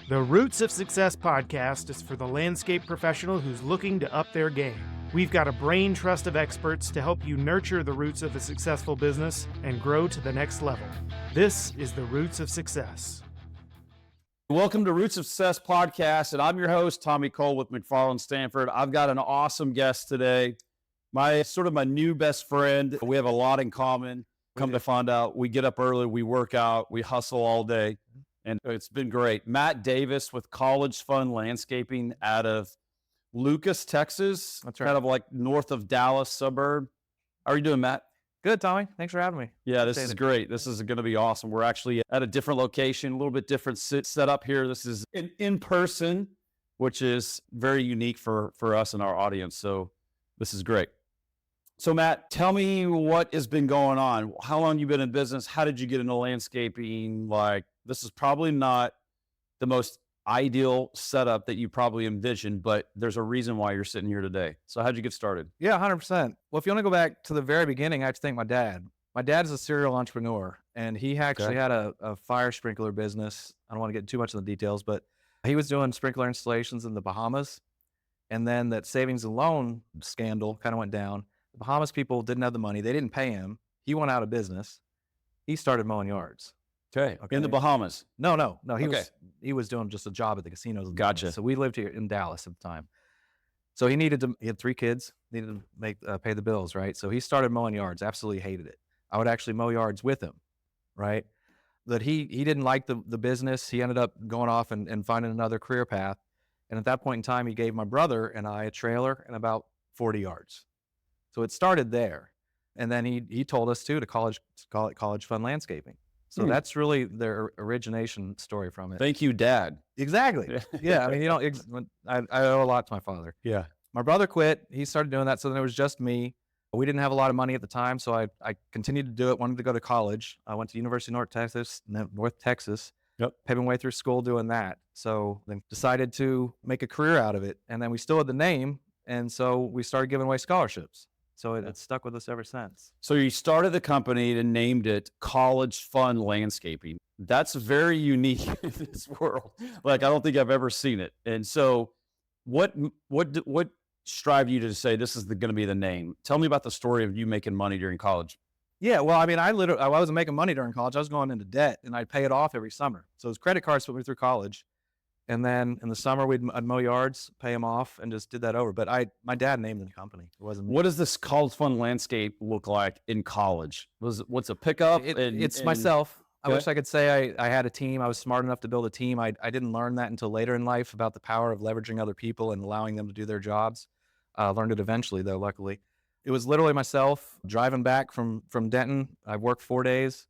The Roots of Success podcast is for the landscape professional who's looking to up their game. We've got a brain trust of experts to help you nurture the roots of a successful business and grow to the next level. This is the Roots of Success. Welcome to Roots of Success podcast, and I'm your host, Tommy Cole with McFarland Stanford. I've got an awesome guest today, my new best friend. We have a lot in common. Come to find out, we get up early, we work out, we hustle all day, and it's been great. Matt Davis with College Fund Landscaping out of Lucas, Texas. That's right. Kind of like north of Dallas suburb. How are you doing, Matt? Good, Tommy. Thanks for having me. Yeah, this is great. This is going to be awesome. We're actually at a different location, a little bit different setup here. This is in person, which is very unique for us and our audience. So this is great. So Matt, tell me what has been going on. How long you been in business? How did you get into landscaping? Like, this is probably not the most ideal setup that you probably envisioned, but there's a reason why you're sitting here today. So how'd you get started? Yeah, 100%. Well, if you want to go back to the very beginning, I have to thank my dad. My dad is a serial entrepreneur, and he actually had a fire sprinkler business. I don't want to get too much in the details, but he was doing sprinkler installations in the Bahamas. And then that savings and loan scandal kind of went down. The Bahamas people didn't have the money. They didn't pay him. He went out of business. He started mowing yards. Okay. In the Bahamas? No. He was doing just a job at the casinos. Gotcha. So we lived here in Dallas at the time. So he had 3 kids, needed to pay the bills, right? So he started mowing yards, absolutely hated it. I would actually mow yards with him, right? But he didn't like the business. He ended up going off and finding another career path. And at that point in time, he gave my brother and I a trailer and about 40 yards. So it started there. And then he told us to call it College Fund Landscaping. So that's really their origination story from it. Thank you, Dad. Exactly. Yeah. I mean, I owe a lot to my father. Yeah. My brother quit. He started doing that. So then it was just me. We didn't have a lot of money at the time. So I continued to do it, wanted to go to college. I went to University of North Texas. Yep. Paid my way through school doing that. So then decided to make a career out of it. And then we still had the name. And so we started giving away scholarships. So it's stuck with us ever since. So you started the company and named it College Fund Landscaping. That's very unique in this world. Like, I don't think I've ever seen it. And so what strived you to say this is going to be the name? Tell me about the story of you making money during college. Yeah, well, I mean, I wasn't making money during college. I was going into debt, and I'd pay it off every summer. So it was credit cards put me through college. And then in the summer, I'd mow yards, pay them off, and just did that over. But my dad named the company. It wasn't me. What does this College Fund Landscape look like in college? What's a pickup? It's myself. Okay. I wish I could say I had a team. I was smart enough to build a team. I didn't learn that until later in life about the power of leveraging other people and allowing them to do their jobs. Learned it eventually, though, luckily. It was literally myself driving back from Denton. I worked 4 days,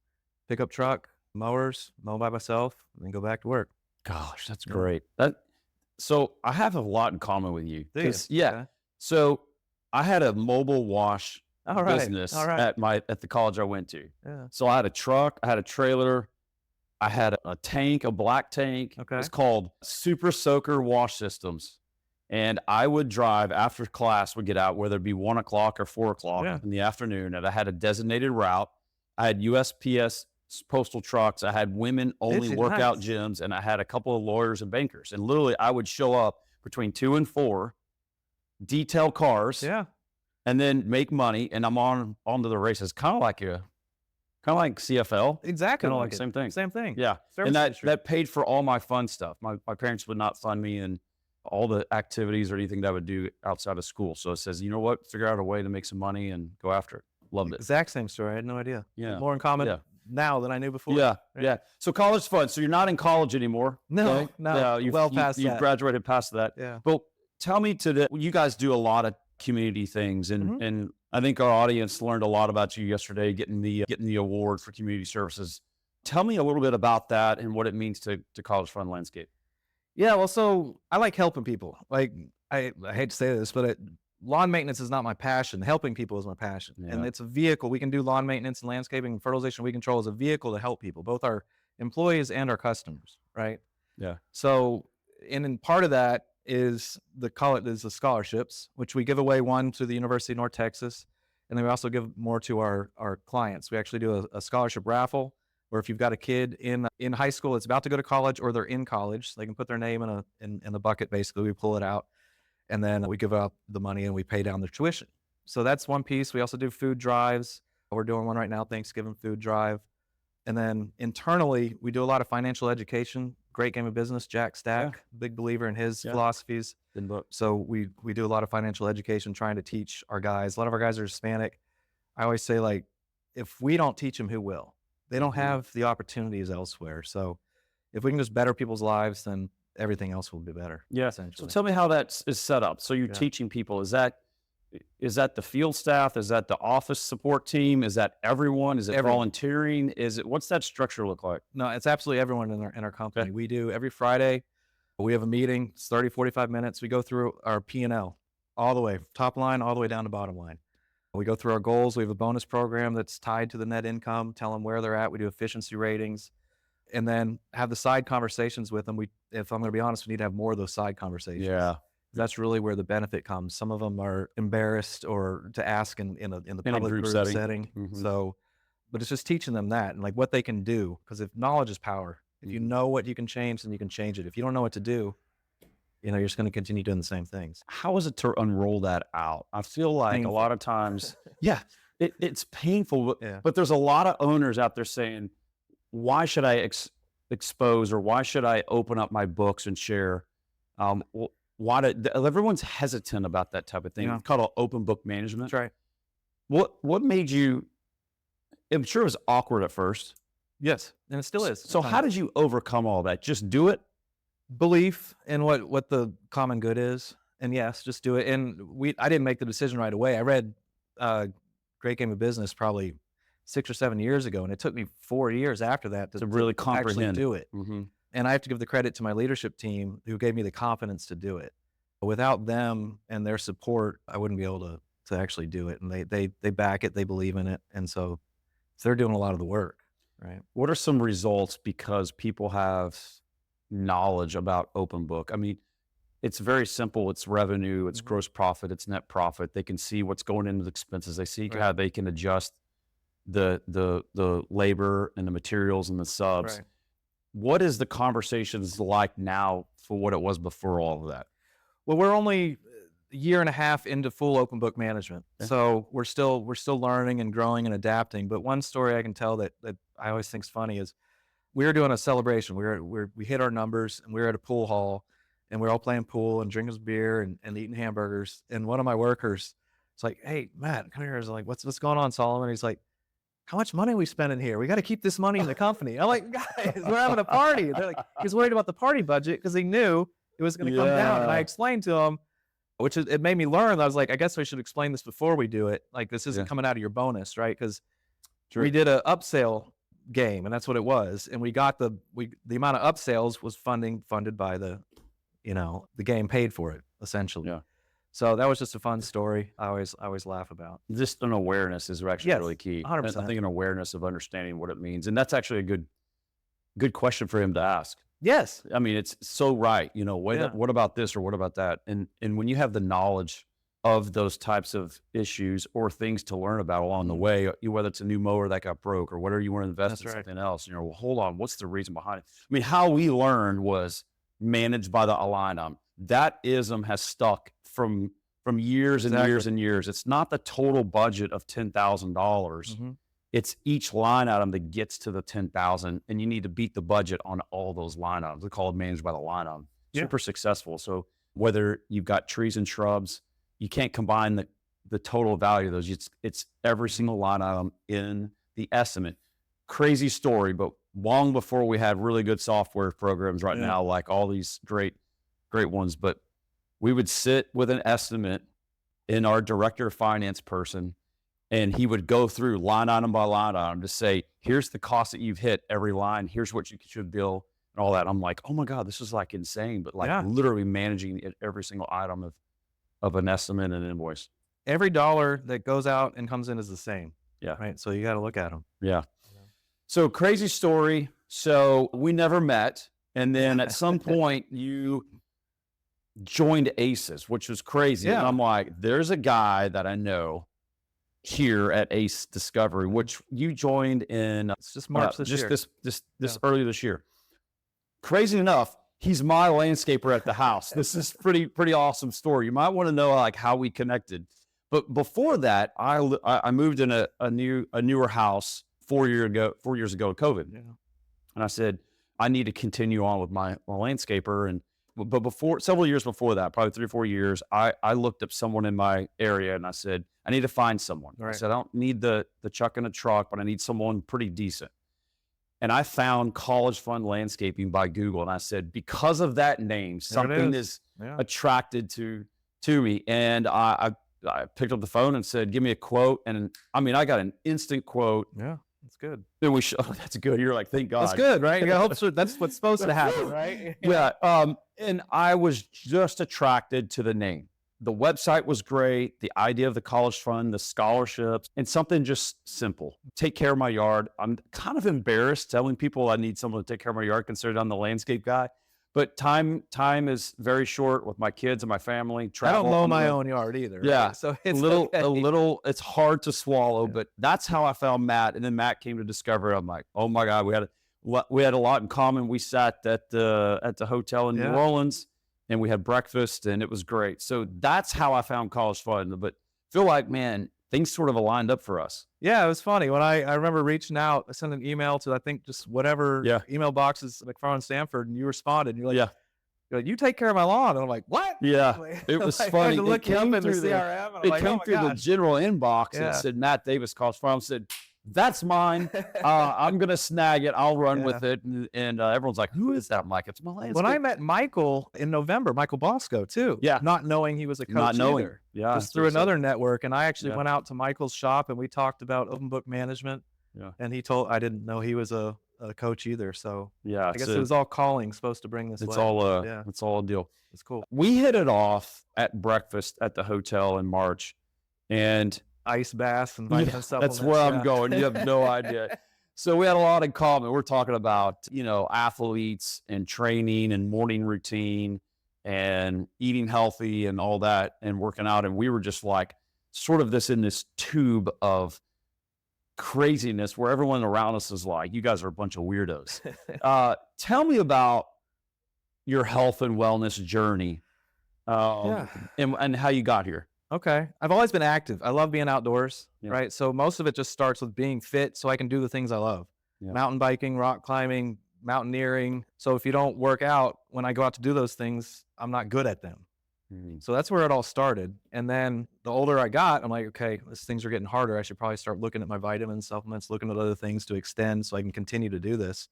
pickup truck, mowers, mow by myself, and then go back to work. Gosh, that's great. So I have a lot in common with you. Do you? Yeah. So I had a mobile wash business at the college I went to. Yeah. So I had a truck, I had a trailer, I had a tank, a black tank. Okay. It's called Super Soaker Wash Systems. And I would drive after class, would get out, whether it be 1 o'clock or 4 o'clock in the afternoon, and I had a designated route. I had USPS postal trucks. I had women only workout gyms, and I had a couple of lawyers and bankers. And literally I would show up between 2 and 4, detail cars, and then make money. And I'm onto the races, kind of like CFL. Exactly. Kind of like same thing. Same thing. Yeah. Service and industry. that paid for all my fun stuff. My parents would not fund me and all the activities or anything that I would do outside of school. So it says, you know what, figure out a way to make some money and go after it. Loved it. Exact same story. I had no idea. Yeah. More in common now than I knew before. Yeah. Right? Yeah. So college fund. So you're not in college anymore. No. You've past that. You've graduated past that. Yeah. But tell me you guys do a lot of community things, and I think our audience learned a lot about you yesterday, getting the award for community services. Tell me a little bit about that and what it means to College Fund Landscape. Yeah. Well, so I like helping people. Like, I hate to say this, but lawn maintenance is not my passion. Helping people is my passion. Yeah. And it's a vehicle. We can do lawn maintenance and landscaping and fertilization weed control as a vehicle to help people, both our employees and our customers, right? Yeah. So, and in part of that is the scholarships, which we give away one to the University of North Texas. And then we also give more to our clients. We actually do a scholarship raffle Or if you've got a kid in high school that's about to go to college, or they're in college, they can put their name in the bucket. Basically, we pull it out, and then we give out the money and we pay down their tuition. So that's one piece. We also do food drives. We're doing one right now, Thanksgiving food drive. And then internally, we do a lot of financial education. Great Game of Business, Jack Stack, big believer in his philosophies. So we do a lot of financial education, trying to teach our guys. A lot of our guys are Hispanic. I always say, like, if we don't teach them, who will? They don't have the opportunities elsewhere. So if we can just better people's lives, then everything else will be better. Yeah. Essentially. So tell me how that is set up. So you're teaching people. Is that the field staff? Is that the office support team? Is that everyone? Is it volunteering? What's that structure look like? No, it's absolutely everyone in our company. Okay. We do every Friday. We have a meeting. It's 30, 45 minutes. We go through our P&L all the way, top line, all the way down to bottom line. We go through our goals. We have a bonus program that's tied to the net income, tell them where they're at. We do efficiency ratings, and then have the side conversations with them. If I'm going to be honest, we need to have more of those side conversations. Yeah. That's really where the benefit comes. Some of them are embarrassed or to ask in the public group setting. Mm-hmm. So, but it's just teaching them that and like what they can do. Because if knowledge is power, if you know what you can change, then you can change it. If you don't know what to do, you're just going to continue doing the same things. How is it to unroll that out? I feel like a lot of times, it's painful, but there's a lot of owners out there saying, why should I expose, or why should I open up my books and share? Everyone's hesitant about that type of thing. It's called open book management. That's right. What made you, I'm sure it was awkward at first. Yes, and it still is. So how did you overcome all that? Just do it? Belief in what the common good is, and yes, just do it. And I didn't make the decision right away. I read Great Game of Business probably 6 or 7 years ago, and it took me 4 years after that to really comprehend, actually do it. Mm-hmm. And I have to give the credit to my leadership team who gave me the confidence to do it. Without them and their support, I wouldn't be able to actually do it. And they back it, they believe in it, and so they're doing a lot of the work. Right. What are some results because people have knowledge about open book? I mean, it's very simple. It's revenue, it's gross profit, it's net profit. They can see what's going into the expenses. They see how they can adjust the labor and the materials and the subs. Right. What is the conversations like now for what it was before all of that? Well, we're only a year and a half into full open book management. So we're still learning and growing and adapting. But one story I can tell that I always think is funny is we were doing a celebration. We hit our numbers, and we were at a pool hall, and we were all playing pool and drinking beer and eating hamburgers. And one of my workers, it's like, "Hey, Matt, come here." I was like, "What's going on, Solomon?" He's like, "How much money are we spending here? We got to keep this money in the company." I'm like, "Guys, we're having a party." They're like, he's worried about the party budget because he knew it was going to come down. And I explained to him, it made me learn. I was like, I guess I should explain this before we do it. Like, this isn't coming out of your bonus, right? Because we did an upsell game, and that's what it was. And we got the amount of upsales was funded by the game paid for it, essentially. Yeah. So that was just a fun story. I always laugh about. Just an awareness is actually really key. 100%. I think an awareness of understanding what it means. And that's actually a good question for him to ask. Yes. I mean, it's so right. What about this or what about that? And when you have the knowledge of those types of issues or things to learn about along the way, whether it's a new mower that got broke or whether you want to invest in something else, well, hold on, what's the reason behind it? I mean, how we learned was managed by the alignum. That ism has stuck from years and years and years. It's not the total budget of $10,000. Mm-hmm. It's each line item that gets to the 10,000, and you need to beat the budget on all those line items. They're called managed by the line item. Super successful. So whether you've got trees and shrubs, you can't combine the total value of those. It's every single line item in the estimate. Crazy story, but long before we had really good software programs right now, like all these great ones, but we would sit with an estimate in our director of finance person, and he would go through line item by line item to say, here's the cost that you've hit every line. Here's what you should bill and all that. I'm like, oh my God, this is like insane, but literally managing every single item of an estimate and an invoice. Every dollar that goes out and comes in is the same. Yeah. Right. So you got to look at them. Yeah. So crazy story. So we never met. And then at some point you joined ACES, which was crazy. Yeah. And I'm like, there's a guy that I know here at Ace Discovery, which you joined in It's just March this year. This early this year. Crazy enough, he's my landscaper at the house. This is pretty awesome story. You might want to know like how we connected. But before that, I moved in a newer house 4 years ago to COVID. Yeah. And I said, I need to continue on with my landscaper. But several years before that, probably 3 or 4 years, I looked up someone in my area and I said, I need to find someone. Right. I said, I don't need the chuck in a truck, but I need someone pretty decent. And I found College Fund Landscaping by Google. And I said, because of that name, something is attracted to me. And I picked up the phone and said, give me a quote. And I mean, I got an instant quote. Yeah, that's good. Then that's good. You're like, thank God. That's good, right? I hope so. That's what's supposed to happen, right? Yeah. And I was just attracted to the name. The website was great. The idea of the college fund, the scholarships, and something just simple. Take care of my yard. I'm kind of embarrassed telling people I need someone to take care of my yard, considering I'm the landscape guy. But time is very short with my kids and my family. I don't mow my own yard either. Yeah. Right? So it's a little, it's hard to swallow, but that's how I found Matt. And then Matt came to Discover. I'm like, oh my God, we had a lot in common. We sat at the hotel in New Orleans and we had breakfast and it was great. So that's how I found College Fund. But feel like, man, things sort of aligned up for us. Yeah, it was funny. When I remember reaching out, I sent an email to, I think, just whatever email boxes, McFarland, Stanford, and you responded. And you're like, you take care of my lawn. And I'm like, what? Yeah, it was funny. It came through the CRM. And it came through the general inbox and it said, Matt Davis, College Fund. I said, that's mine. I'm going to snag it. I'll run with it. And everyone's like, who is that, Mike? It's my landscape. When I met Michael in November, Michael Bosco too. Yeah. Not knowing he was a coach either. Yeah. Just through another network. And I actually went out to Michael's shop and we talked about open book management. Yeah. And I didn't know he was a coach either. So I guess it was all calling supposed to bring this. It's all a deal. It's cool. We hit it off at breakfast at the hotel in March and ice baths and vitamin supplements. That's where I'm going. You have no idea. So we had a lot in common. We're talking about, athletes and training and morning routine and eating healthy and all that and working out. And we were just like sort of in this tube of craziness where everyone around us is like, you guys are a bunch of weirdos. Tell me about your health and wellness journey and how you got here. Okay. I've always been active. I love being outdoors, right? So most of it just starts with being fit so I can do the things I love. Yeah. Mountain biking, rock climbing, mountaineering. So if you don't work out, when I go out to do those things, I'm not good at them. Mm-hmm. So that's where it all started. And then the older I got, I'm like, okay, these things are getting harder. I should probably start looking at my vitamins, supplements, looking at other things to extend so I can continue to do this.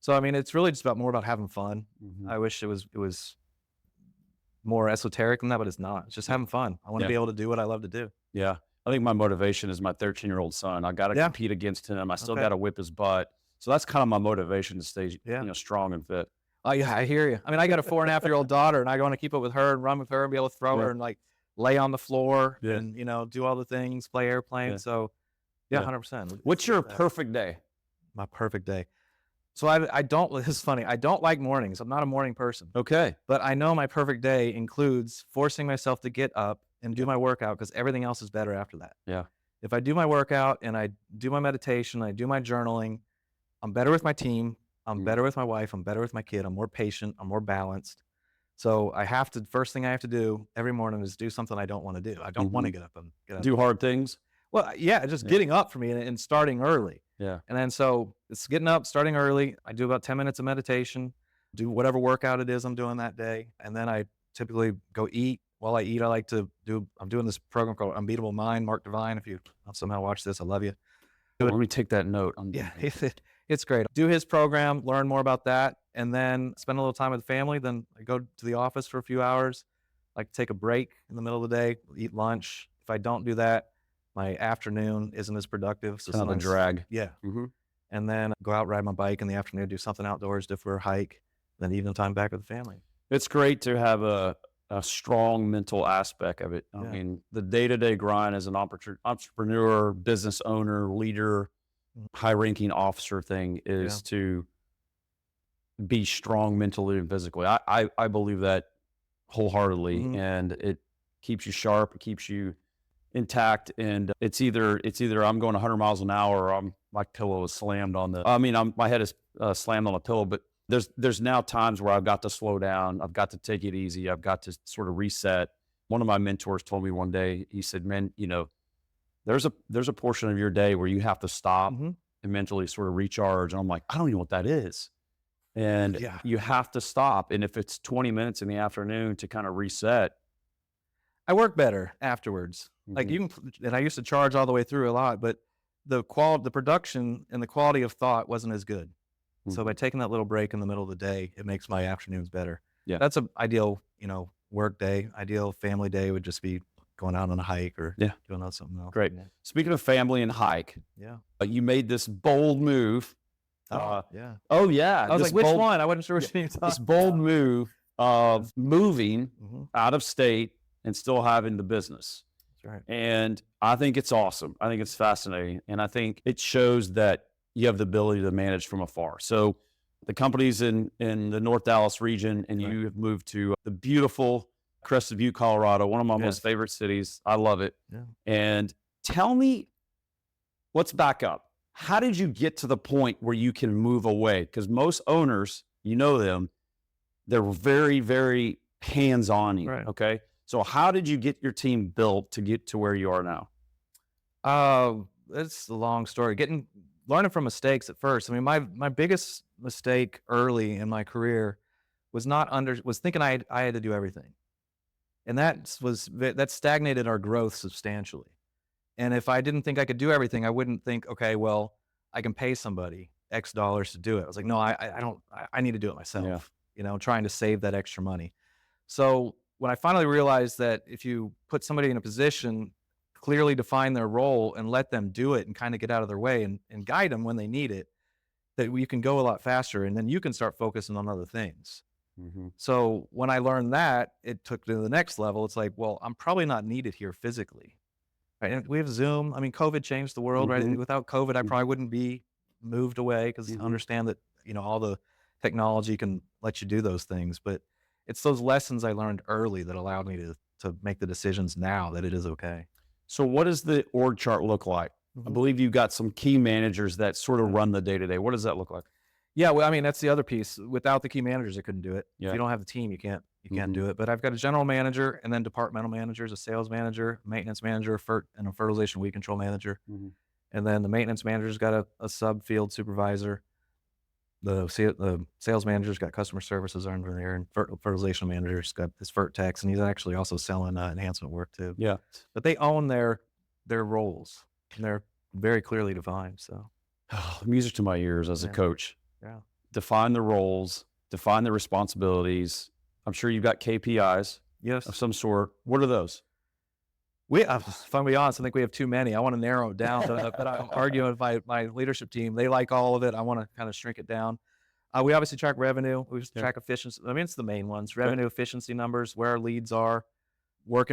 So, I mean, it's really just more about having fun. Mm-hmm. I wish it was more esoteric than that, but it's not. It's just having fun. I want to be able to do what I love to do. Yeah. I think my motivation is my 13-year-old son. I got to compete against him. I still got to whip his butt. So that's kind of my motivation to stay, strong and fit. Oh yeah, I hear you. I mean, I got a 4.5-year-old daughter and I want to keep up with her and run with her and be able to throw her and like lay on the floor and, do all the things, play airplane. Yeah. So 100%. What's your perfect day? My perfect day. So I don't, this is funny. I don't like mornings. I'm not a morning person. Okay. But I know my perfect day includes forcing myself to get up and do my workout because everything else is better after that. Yeah. If I do my workout and I do my meditation, I do my journaling, I'm better with my team. I'm better with my wife. I'm better with my kid. I'm more patient. I'm more balanced. So first thing I have to do every morning is do something I don't want to do. I don't want to get up and do hard things. Well, just getting up for me and starting early. Yeah. And then so it's getting up, starting early. I do about 10 minutes of meditation, do whatever workout it is I'm doing that day. And then I typically go eat. While I eat, I'm doing this program called Unbeatable Mind, Mark Divine. If you somehow watch this, I love you. Let me take that note. It's great. Do his program, learn more about that, and then spend a little time with the family. Then I go to the office for a few hours, like take a break in the middle of the day, eat lunch. If I don't do that, my afternoon isn't as productive. So kind of a drag. Yeah. Mm-hmm. And then go out, ride my bike in the afternoon, do something outdoors, do for a hike, then evening time back with the family. It's great to have a strong mental aspect of it. I mean, the day-to-day grind as an entrepreneur, business owner, leader, high-ranking officer thing is to be strong mentally and physically. I believe that wholeheartedly, and it keeps you sharp. It keeps you intact, and it's either I'm going 100 miles an hour, or my pillow is slammed on my head is slammed on a pillow. But there's now times where I've got to slow down, I've got to take it easy, I've got to sort of reset. One of my mentors told me one day, he said, "Man, there's a portion of your day where you have to stop and mentally sort of recharge." And I'm like, I don't know what that is. And you have to stop. And if it's 20 minutes in the afternoon to kind of reset. I work better afterwards. Like and I used to charge all the way through a lot, but the production and the quality of thought wasn't as good. So by taking that little break in the middle of the day, it makes my afternoons better. Yeah. That's an ideal, work day. Ideal family day would just be going out on a hike or doing something else. Great. Speaking of family and hike, you made this bold move. Yeah. Oh yeah. I was like, which one? I wasn't sure which one you talking. This bold move of moving out of state and still having the business. That's right. And I think it's awesome. I think it's fascinating. And I think it shows that you have the ability to manage from afar. So the company's in the North Dallas region, and you have moved to the beautiful Crested Butte, Colorado, one of my most favorite cities. I love it. Yeah. And tell me, let's back up. How did you get to the point where you can move away? Because most owners, them, they're very, very hands-on. Right. Okay. So how did you get your team built to get to where you are now? It's a long story. Learning from mistakes at first. I mean, my biggest mistake early in my career was thinking I had to do everything. And that stagnated our growth substantially. And if I didn't think I could do everything, I wouldn't think, okay, well, I can pay somebody X dollars to do it. I was like, no, I need to do it myself, trying to save that extra money. So when I finally realized that if you put somebody in a position, clearly define their role and let them do it and kind of get out of their way and guide them when they need it, that you can go a lot faster, and then you can start focusing on other things. So when I learned that, it took to the next level. It's like, well, I'm probably not needed here physically. Right? And we have Zoom. I mean, COVID changed the world, right? Without COVID, I probably wouldn't be moved away because I understand that, all the technology can let you do those things. But it's those lessons I learned early that allowed me to make the decisions now that it is okay. So what does the org chart look like? I believe you've got some key managers that sort of run the day-to-day. What does that look like? Yeah, well, I mean, that's the other piece. Without the key managers, I couldn't do it. Yeah. If you don't have the team, you can't do it. But I've got a general manager and then departmental managers, a sales manager, maintenance manager, and a fertilization weed control manager. And then the maintenance manager's got a sub-field supervisor. The sales manager's got customer services under there, and fertilization manager's got his fert techs, and he's actually also selling enhancement work too. Yeah. But they own their roles, and they're very clearly defined. So music to my ears as a coach. Yeah. Define the roles, define the responsibilities. I'm sure you've got KPIs of some sort. What are those? If I'm to be honest, I think we have too many. I want to narrow it down, but I'm arguing with my leadership team. They like all of it. I want to kind of shrink it down. We obviously track revenue. We track efficiency. I mean, it's the main ones: revenue, efficiency numbers, where our leads are, work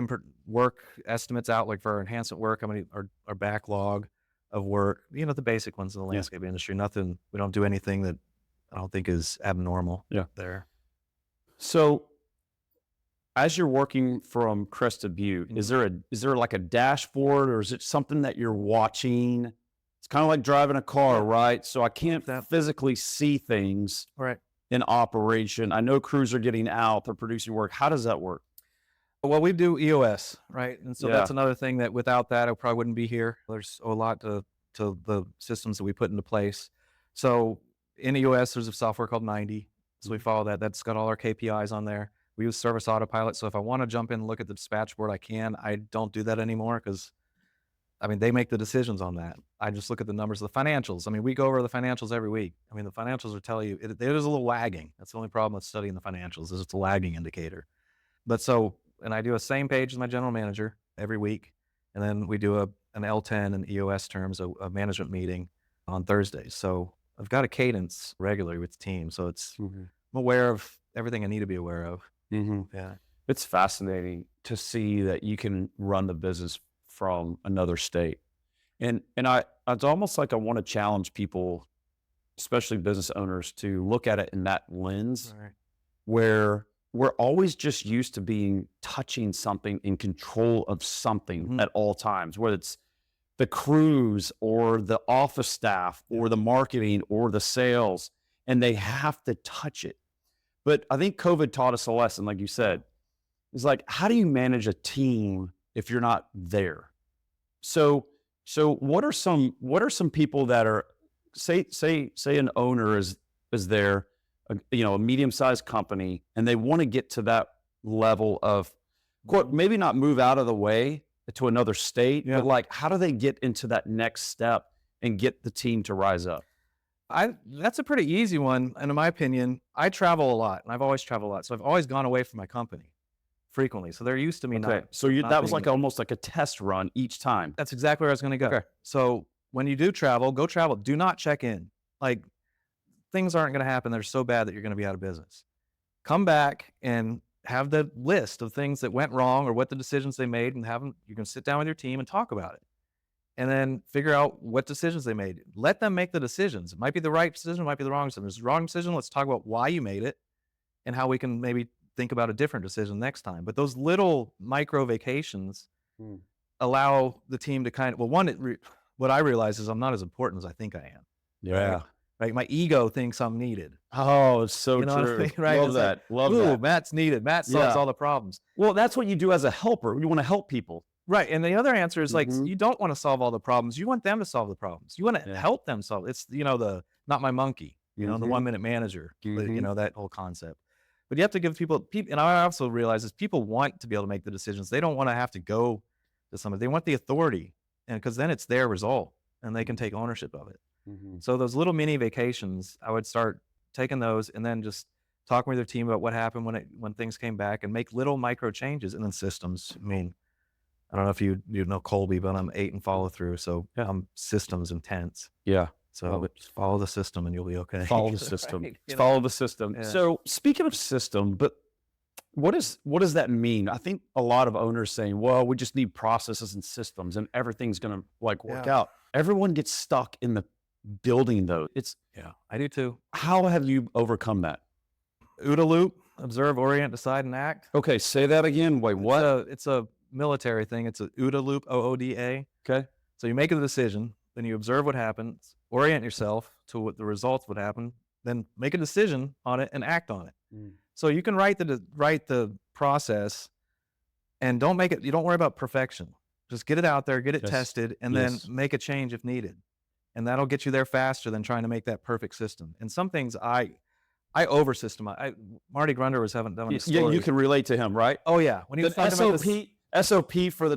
estimates out, like for our enhancement work. How many our backlog of work? The basic ones in the landscape industry. Nothing. We don't do anything that I don't think is abnormal. There. So, as you're working from Crested Butte, is there like a dashboard, or is it something that you're watching? It's kind of like driving a car, right? So I can't physically see things in operation. I know crews are getting out, they're producing work. How does that work? Well, we do EOS, right? And so that's another thing that without that, I probably wouldn't be here. There's a lot to the systems that we put into place. So in EOS, there's a software called 90. So we follow that. That's got all our KPIs on there. We use service autopilot. So if I want to jump in and look at the dispatch board, I can. I don't do that anymore because, they make the decisions on that. I just look at the numbers, the financials. We go over the financials every week. The financials will tell you, it is a little lagging. That's the only problem with studying the financials is it's a lagging indicator. But and I do a same page as my general manager every week. And then we do an L10 and EOS terms, a management meeting on Thursdays. So I've got a cadence regularly with the team. So I'm aware of everything I need to be aware of. Yeah. It's fascinating to see that you can run the business from another state. And it's almost like I want to challenge people, especially business owners, to look at it in that lens where we're always just used to touching something, in control of something at all times, whether it's the crews or the office staff or the marketing or the sales, and they have to touch it. But I think COVID taught us a lesson, like you said. It's like, how do you manage a team if you're not there? So what are some people that are, say an owner is there, a medium-sized company, and they want to get to that level of, quote, maybe not move out of the way to another state, but like, how do they get into that next step and get the team to rise up? That's a pretty easy one. And in my opinion, I travel a lot, and I've always traveled a lot. So I've always gone away from my company frequently. So they're used to me not. So that was like almost like a test run each time. That's exactly where I was going to go. Okay. So when you do travel, go travel. Do not check in. Like, things aren't going to happen that are so bad that you're going to be out of business. Come back and have the list of things that went wrong or what the decisions they made, and you can sit down with your team and talk about it. And then figure out what decisions they made. Let them make the decisions. It might be the right decision, it might be the wrong decision. If it's the wrong decision, let's talk about why you made it and how we can maybe think about a different decision next time. But those little micro vacations allow the team to kind of, what I realize is I'm not as important as I think I am. Yeah. Right? My ego thinks I'm needed. Oh, it's so true. What I mean, right? Love that. Like, Love that. Matt's needed. Matt solves all the problems. Well, that's what you do as a helper. You want to help people. Right. And the other answer is like, you don't want to solve all the problems. You want them to solve the problems. You want to help them solve. It's, the not my monkey, the 1 minute manager, that whole concept. But you have to give people, and I also realize is people want to be able to make the decisions. They don't want to have to go to somebody. They want the authority, and because then it's their result and they can take ownership of it. So those little mini vacations, I would start taking those and then just talking with their team about what happened when things came back, and make little micro changes. And then systems. I mean, I don't know if you know Colby, but I'm 8 and follow through. So I'm systems intense. Yeah. So just follow the system and you'll be okay. Follow the system. Right? Follow the system. Yeah. So speaking of system, but what does that mean? I think a lot of owners saying, well, we just need processes and systems and everything's going to work out. Everyone gets stuck in the building though. I do too. How have you overcome that? OODA loop, observe, orient, decide, and act. Okay. Say that again. Wait, what? It's a military thing. It's a OODA loop, OODA. Okay. So you make a decision, then you observe what happens, orient yourself to what the results would happen, then make a decision on it and act on it. So you can write the process, and you don't worry about perfection. Just get it out there, get it tested, and then make a change if needed. And that'll get you there faster than trying to make that perfect system. And some things I over systemize. Marty Grunder was having a story. Yeah, you can relate to him, right? Oh yeah. When he was talking about SOP for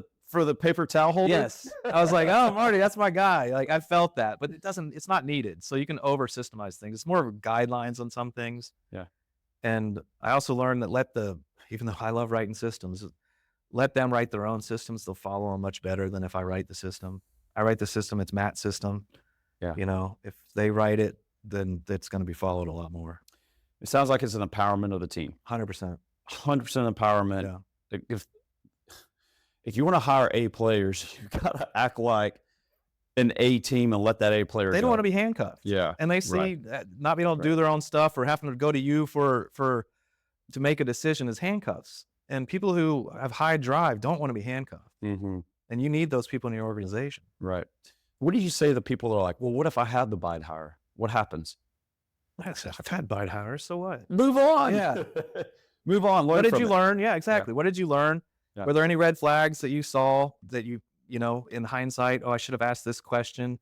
the paper towel holder. Yes. I was like, oh, Marty, that's my guy. Like, I felt that, but it's not needed. So you can over systemize things. It's more of guidelines on some things. Yeah. And I also learned that even though I love writing systems, let them write their own systems. They'll follow them much better than if I write the system. I write the system, it's Matt's system. Yeah. If they write it, then it's going to be followed a lot more. It sounds like it's an empowerment of the team. 100%. 100% empowerment. Yeah. If you want to hire A players, you got to act like an A team and let that A player They don't want to be handcuffed. Yeah. And they see not being able to do their own stuff or having to go to you to make a decision as handcuffs. And people who have high drive don't want to be handcuffed. And you need those people in your organization. Right. What do you say to the people that are like, well, what if I had the bide hire? What happens? I've had bide hires, so what? Move on. Yeah. Move on. What did you learn? Yeah, exactly. What did you learn? Yeah. Were there any red flags that you saw that in hindsight, oh, I should have asked this question?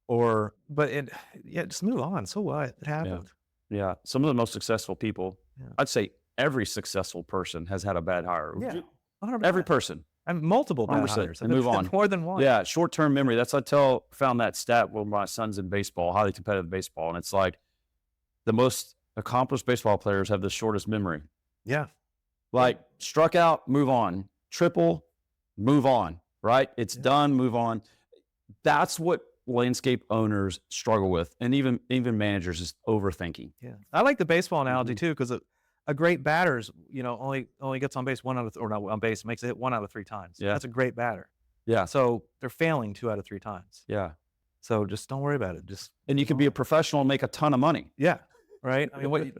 Just move on. So what? It happened. Yeah. Some of the most successful people, I'd say every successful person has had a bad hire. Yeah. 100%. Every person. And multiple bad hires. And move on. More than one. Yeah. Short-term memory. Found that stat when my son's in baseball, highly competitive baseball. And it's like the most accomplished baseball players have the shortest memory. Yeah. Like struck out, move on. Triple, move on, right? It's done, move on. That's what landscape owners struggle with, and even managers is overthinking. Yeah. I like the baseball analogy too, because a great batter's, only gets on base makes a hit 1 out of 3 times. Yeah. That's a great batter. Yeah. So they're failing 2 out of 3 times. Yeah. So just don't worry about it. And you can be a professional and make a ton of money. Yeah. Right. I mean,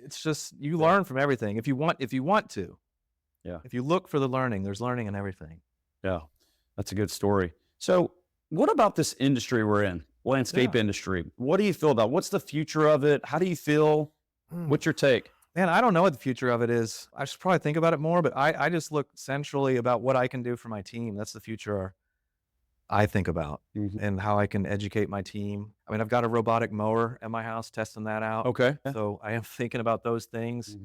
it's just, you learn from everything. If you want to, Yeah. if you look for the learning, there's learning in everything. Yeah. That's a good story. So what about this industry we're in, landscape industry? What do you feel about? What's the future of it? How do you feel? What's your take? Man, I don't know what the future of it is. I should probably think about it more, but I just look centrally about what I can do for my team. That's the future I think about, and how I can educate my team. I mean, I've got a robotic mower at my house, testing that out. Okay. So I am thinking about those things.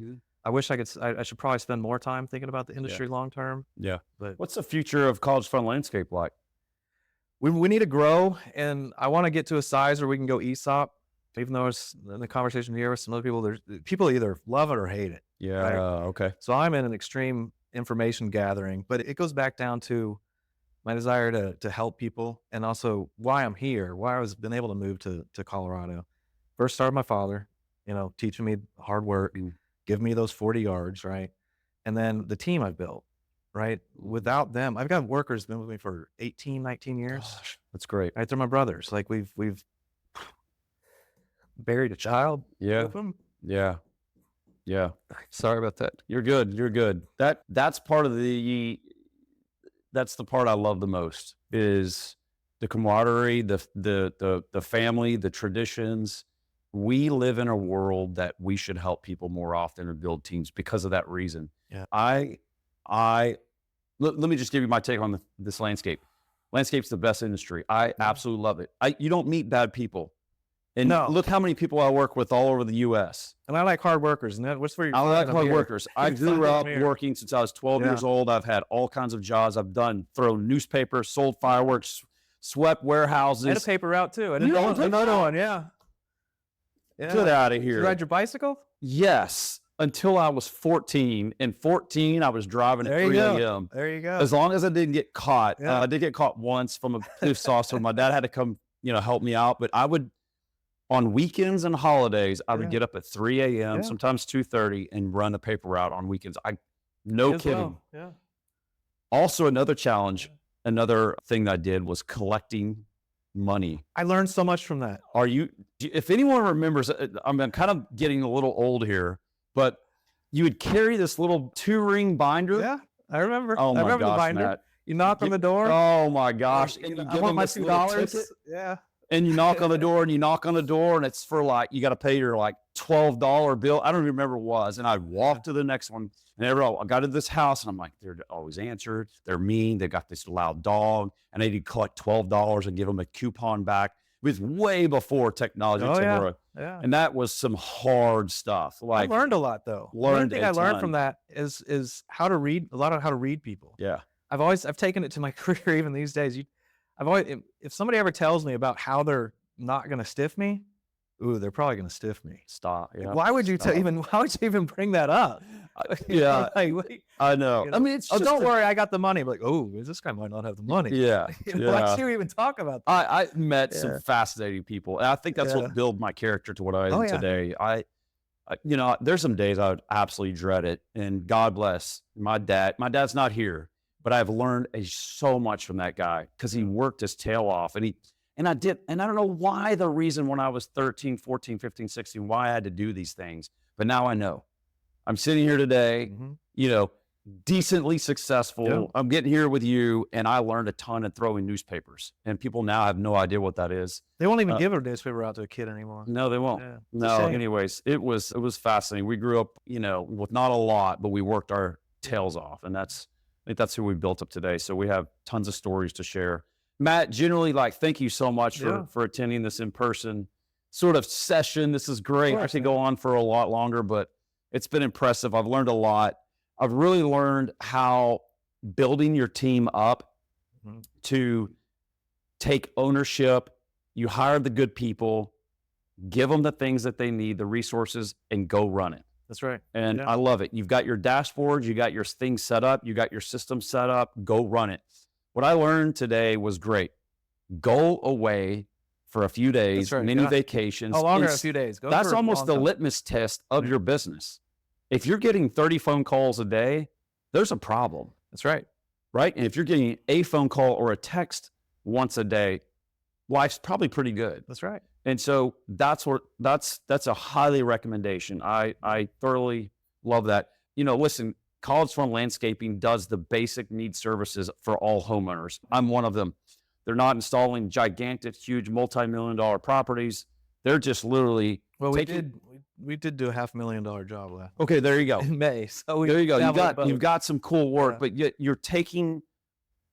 I wish I should probably spend more time thinking about the industry long term. Yeah. But What's the future of College Fund Landscape like? we need to grow, and I want to get to a size where we can go ESOP. Even though it's in the conversation here with some other people, people either love it or hate it. Yeah. Right? Okay. So I'm in an extreme information gathering, but it goes back down to my desire to help people, and also why I'm here, why I was been able to move to Colorado. First started my father, teaching me hard work, give me those 40 yards, right? And then the team I've built, right? Without them, I've got workers been with me for 18, 19 years. Gosh, that's great. Right? They're my brothers. Like we've buried a child. Yeah. With them. Yeah. Yeah. Sorry about that. You're good. You're good. That's the part I love the most, is the camaraderie, the family, the traditions. We live in a world that we should help people more often and build teams because of that reason. Yeah. Let me just give you my take on this landscape. Landscape's the best industry. I absolutely love it. You don't meet bad people. And look how many people I work with all over the U.S. And I like hard workers. And what's where I like hard workers. I grew up here. working since I was 12 years old. I've had all kinds of jobs. I've thrown newspapers, sold fireworks, swept warehouses. I had a paper route too. I didn't know another one. Yeah. Get out of here. Did you ride your bicycle? Yes. Until I was 14. In 14, I was driving at 3 a.m. There you go. As long as I didn't get caught. Yeah. I did get caught once from a police officer. My dad had to come, help me out. But I would, on weekends and holidays, I would get up at 3 a.m., sometimes 2:30, and run a paper route on weekends. No kidding. Well. Yeah. Also, another challenge, another thing that I did was collecting money. I learned so much from that. If anyone remembers, I'm kind of getting a little old here, but you would carry this little 2-ring binder. Yeah, I remember. Oh my I remember gosh, the binder. Matt. You knock on the door. Oh my gosh. And you I give want them my this little $2. ticket. Yeah. And you knock on the door and you knock on the door, and it's for you got to pay your $12 bill. I don't even remember what it was. And I'd walk to the next one, and I got to this house, and I'm like, they're always answered. They're mean. They got this loud dog, and I need to collect $12 and give them a coupon back. It was way before technology. Yeah. And that was some hard stuff. I learned a lot though. One thing I learned from that is how to read, a lot of how to read people. Yeah. I've taken it to my career even these days. If somebody ever tells me about how they're not going to stiff me, they're probably going to stiff me. Stop. Yeah. Why would you why would you even bring that up? Yeah. I know. I mean, it's just don't worry, I got the money. Like, this guy might not have the money. Yeah. Why should we even talk about that? I met some fascinating people, and I think that's what built my character to what I am today. There's some days I would absolutely dread it, and God bless my dad. My dad's not here, but I've learned so much from that guy because he worked his tail off, and I don't know why the reason when I was 13, 14, 15, 16, why I had to do these things, but now I know. I'm sitting here today, decently successful. Yeah. I'm getting here with you, and I learned a ton in throwing newspapers, and people now have no idea what that is. They won't even give a newspaper out to a kid anymore. No, they won't. Yeah. No, anyways, it was fascinating. We grew up, with not a lot, but we worked our tails off, and I think that's who we built up today. So we have tons of stories to share. Matt, generally, thank you so much for attending this in-person sort of session. This is great. I could go on for a lot longer, but it's been impressive. I've learned a lot. I've really learned how building your team up to take ownership. You hire the good people, give them the things that they need, the resources, and go run it. That's right. And I love it. You've got your dashboard, you got your things set up, you got your system set up, go run it. What I learned today was great. Go away for a few days, mini vacations. No longer a few days. That's almost the litmus test of your business. If you're getting 30 phone calls a day, there's a problem. That's right. Right? And if you're getting a phone call or a text once a day, life's probably pretty good. That's right. And so that's a highly recommendation. I thoroughly love that. Listen, College Fund Landscaping does the basic needs services for all homeowners. I'm one of them. They're not installing gigantic, huge, multi-million-dollar properties. They're just literally we did do a $500,000 job last. Okay, there you go. In May. So there you go. You've got some cool work, but yet you're taking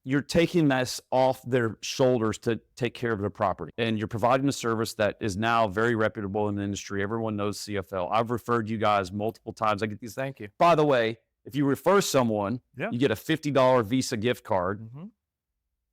this off their shoulders to take care of their property, and you're providing a service that is now very reputable in the industry. Everyone knows CFL. I've referred you guys multiple times. I get these. Thank you. By the way, if you refer someone, you get a $50 Visa gift card. Mm-hmm.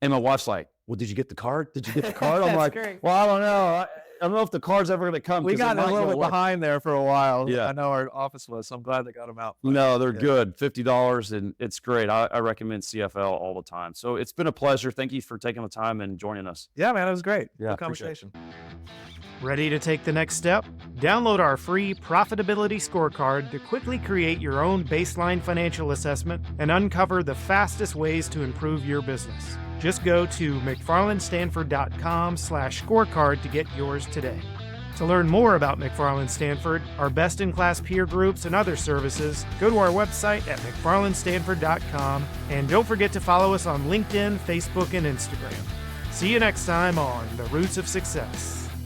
And my wife's like, "Well, did you get the card? Did you get the card?" I'm like, great. "Well, I don't know. I don't know if the card's ever going to come." We got a little bit behind there for a while. Yeah. I know our office was, so I'm glad they got them out. No, they're good. $50, and it's great. I recommend CFL all the time. So it's been a pleasure. Thank you for taking the time and joining us. Yeah, man, it was great. Yeah, good conversation. Ready to take the next step? Download our free profitability scorecard to quickly create your own baseline financial assessment and uncover the fastest ways to improve your business. Just go to mcfarlandstanford.com/scorecard to get yours today. To learn more about McFarland Stanford, our best-in-class peer groups, and other services, go to our website at mcfarlandstanford.com, and don't forget to follow us on LinkedIn, Facebook, and Instagram. See you next time on The Roots of Success.